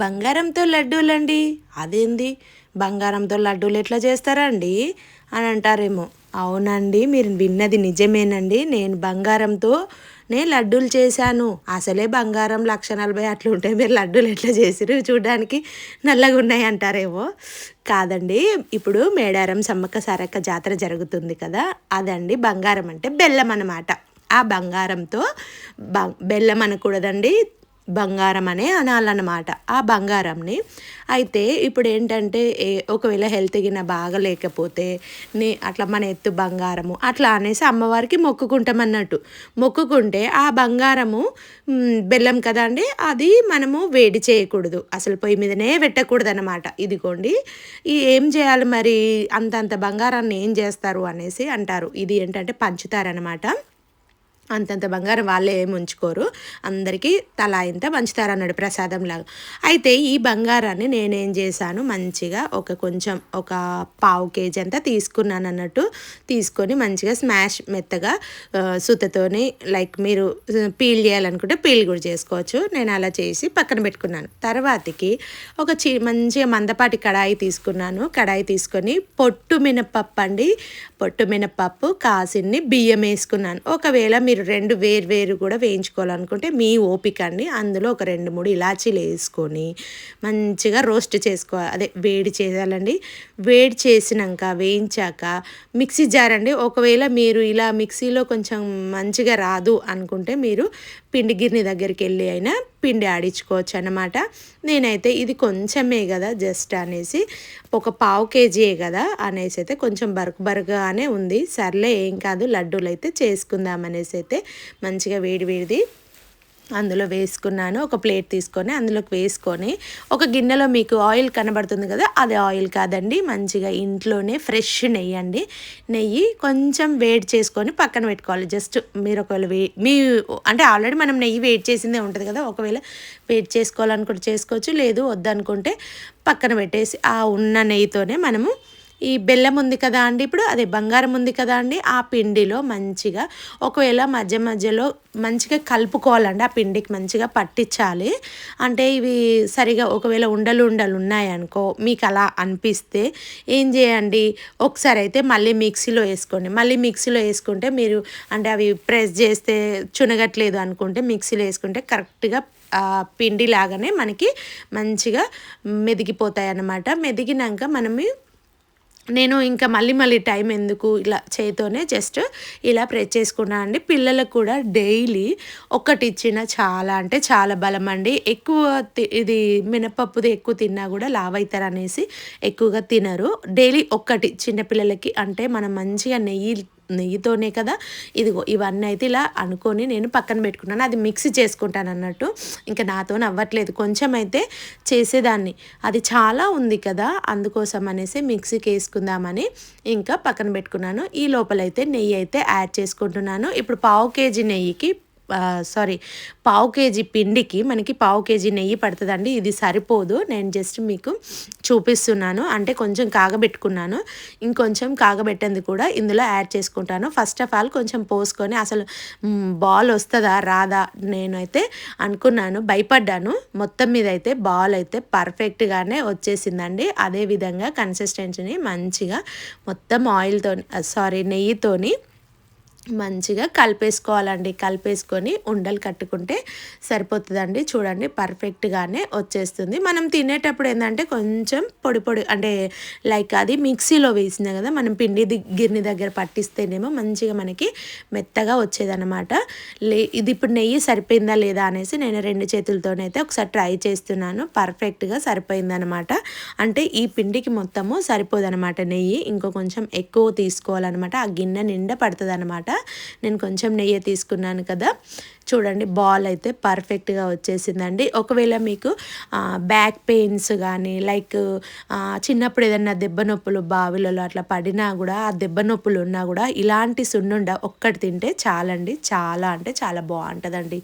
బంగారంతో లడ్డూలండి. అదేంది బంగారంతో లడ్డూలు ఎట్లా చేస్తారండి అని అంటారేమో. అవునండి, మీరు విన్నది నిజమేనండి. నేను బంగారంతోనే లడ్డూలు చేశాను. అసలే బంగారం 1,40,000 అట్లుంటే మీరు లడ్డూలు ఎట్లా చేసిర్రు? చూడ్డానికి నల్లగున్నాయి అంటారేమో. కాదండి, ఇప్పుడు మేడారం సమ్మక్క సారక్క జాతర జరుగుతుంది కదా! అదండి. బంగారం అంటే బెల్లం అనమాట. ఆ బంగారంతో బెల్లం అనకూడదండి, బంగారం అనే అనాలన్నమాట ఆ బంగారంని. అయితే ఇప్పుడేంటంటే ఒకవేళ హెల్త్ గిన బాగలేకపోతే అట్లా మన ఎత్తు బంగారము అట్లా అనేసి అమ్మవారికి మొక్కుకుంటామన్నట్టు. మొక్కుకుంటే ఆ బంగారము బెల్లం కదండీ! అది మనము వేడి చేయకూడదు. అసలు పొయ్యి మీదనే పెట్టకూడదనమాట. ఇదిగోండి ఏం చేయాలి మరి అంతంత బంగారాన్ని ఏం చేస్తారు అనేసి అంటారు. ఇది ఏంటంటే పంచుతారనమాట. అంతంత బంగారం వాళ్ళే ఏమి ఉంచుకోరు. అందరికీ తలా ఇంత పంచుతారన్నాడు ప్రసాదంలాగా. అయితే ఈ బంగారాన్ని నేనేం చేశాను, మంచిగా ఒక పావు కేజీ అంతా తీసుకున్నానన్నట్టు. తీసుకొని మంచిగా స్మాష్ మెత్తగా సుత్తతోని లైక్ మీరు పీల్ చేయాలనుకుంటే పీల్ కూడా చేసుకోవచ్చు. నేను అలా చేసి పక్కన పెట్టుకున్నాను. తర్వాతకి ఒక మంచిగా మందపాటి కడాయి తీసుకున్నాను. కడాయి తీసుకొని పొట్టు మినపప్పు అండి, పొట్టు మినపప్పు కాసిన్ని బియ్యం వేసుకున్నాను. ఒకవేళ మీరు 2 వేరు కూడా వేయించుకోవాలనుకుంటే మీ ఓపిక అండి. అందులో ఒక 2, 3 ఇలాచీలు వేసుకొని మంచిగా రోస్ట్ చేసుకోవాలి. అదే వేడి చేయాలండి. వేడి చేసినాక వేయించాక మిక్సీ జార్ అండి. ఒకవేళ మీరు ఇలా మిక్సీలో కొంచెం మంచిగా రాదు అనుకుంటే మీరు పిండి గిర్ని దగ్గరికి వెళ్ళి అయినా పిండి ఆడించుకోవచ్చు అన్నమాట. నేనైతే ఇది కొంచెమే కదా జస్ట్ అనేసి ఒక పావు కేజీయే కదా అనేసి అయితే కొంచెం బరుకుగానే ఉంది. సర్లే ఏం కాదు, లడ్డూలు అయితే చేసుకుందాం అనేసి అయితే మంచిగా వేడిది అందులో వేసుకున్నాను. ఒక ప్లేట్ తీసుకొని అందులోకి వేసుకొని ఒక గిన్నెలో మీకు ఆయిల్ కనబడుతుంది కదా, అది ఆయిల్ కాదండి, మంచిగా ఇంట్లోనే ఫ్రెష్ నెయ్యి అండి. నెయ్యి కొంచెం వేడి చేసుకొని పక్కన పెట్టుకోవాలి. జస్ట్ మీరు ఒకవేళ అంటే ఆల్రెడీ మనం నెయ్యి వేడి చేసిందే ఉంటుంది కదా, ఒకవేళ వేడి చేసుకోవాలనుకుంటే చేసుకోవచ్చు, లేదు వద్దనుకుంటే పక్కన పెట్టేసి ఆ ఉన్న నెయ్యితోనే మనము ఈ బెల్లం ఉంది కదా అండి, ఇప్పుడు అదే బంగారం ఉంది కదా అండి, ఆ పిండిలో మంచిగా ఒకవేళ మధ్యలో మంచిగా కలుపుకోవాలండి. ఆ పిండికి మంచిగా పట్టించాలి. అంటే ఇవి సరిగా ఒకవేళ ఉండలు ఉన్నాయనుకో, మీకు అలా అనిపిస్తే ఏం చేయండి, ఒకసారి అయితే మళ్ళీ మిక్సీలో వేసుకోండి. మళ్ళీ మిక్సీలో వేసుకుంటే మీరు అంటే అవి ప్రెస్ చేస్తే చునగట్లేదు అనుకుంటే మిక్సీలో వేసుకుంటే కరెక్ట్గా పిండి లాగానే మనకి మంచిగా మెదిగిపోతాయి అన్నమాట. మెదిగినాక నేను ఇంకా మళ్ళీ టైం ఎందుకు, ఇలా చేతితోనే జస్ట్ ఇలా ప్రెస్ చేసుకున్నాను అండి. పిల్లలకు కూడా డైలీ ఒకటి ఇచ్చిన చాలా అంటే చాలా బలం అండి. ఎక్కువ ఇది మినపప్పుది ఎక్కువ తిన్నా కూడా లావు అవుతారు అనేసి ఎక్కువగా తినరు. డైలీ ఒక్కటి చిన్నపిల్లలకి అంటే మనం మంచిగా నెయ్యితోనే కదా. ఇదిగో ఇవన్నీ అయితే ఇలా అనుకొని నేను పక్కన పెట్టుకున్నాను. అది మిక్సీ చేసుకుంటాను అన్నట్టు. ఇంకా నాతో అవ్వట్లేదు, కొంచెం అయితే చేసేదాన్ని, అది చాలా ఉంది కదా, అందుకోసం అనేసి మిక్సీకి వేసుకుందామని ఇంకా పక్కన పెట్టుకున్నాను. ఈ లోపలైతే నెయ్యి అయితే యాడ్ చేసుకుంటున్నాను. ఇప్పుడు పావు కేజీ పిండికి మనకి పావు కేజీ నెయ్యి పడుతుందండి. ఇది సరిపోదు, నేను జస్ట్ మీకు చూపిస్తున్నాను. అంటే కొంచెం కాగబెట్టుకున్నాను, ఇంకొంచెం కాగబెట్టంది కూడా ఇందులో యాడ్ చేసుకుంటాను. ఫస్ట్ ఆఫ్ ఆల్ కొంచెం పోసుకొని అసలు బాల్ వస్తుందా రాదా నేనైతే అనుకున్నాను, భయపడ్డాను. మొత్తం మీద అయితే బాల్ అయితే పర్ఫెక్ట్గానే వచ్చేసిందండి. అదేవిధంగా కన్సిస్టెన్సీని మంచిగా మొత్తం నెయ్యితోని మంచిగా కలిపేసుకోవాలండి. కలిపేసుకొని ఉండలు కట్టుకుంటే సరిపోతుందండి. చూడండి పర్ఫెక్ట్గానే వచ్చేస్తుంది. మనం తినేటప్పుడు ఏంటంటే కొంచెం పొడి అంటే లైక్ అది మిక్సీలో వేసింది కదా, మనం గిర్ని దగ్గర పట్టిస్తేనేమో మంచిగా మనకి మెత్తగా వచ్చేదన్నమాట. ఇది ఇప్పుడు నెయ్యి సరిపోయిందా లేదా అనేసి నేను 2 చేతులతోనైతే ఒకసారి ట్రై చేస్తున్నాను. పర్ఫెక్ట్గా సరిపోయిందనమాట. అంటే ఈ పిండికి మొత్తము సరిపోదనమాట నెయ్యి, ఇంకో కొంచెం ఎక్కువ తీసుకోవాలన్నమాట. ఆ గిన్నె నిండా పడుతుంది అనమాట. నేను కొంచెం నెయ్యి తీసుకున్నాను కదా. చూడండి బాల్ అయితే పర్ఫెక్ట్గా వచ్చేసిందండి. ఒకవేళ మీకు బ్యాక్ పెయిన్స్ కానీ లైక్ చిన్నప్పుడు ఏదన్నా దెబ్బ నొప్పులు బావిలలో అట్లా పడినా కూడా, ఆ దెబ్బ నొప్పులు ఉన్నా కూడా ఇలాంటి సున్నుండ ఒక్కటి తింటే చాలండి, చాలా అంటే చాలా బాగుంటుందండి.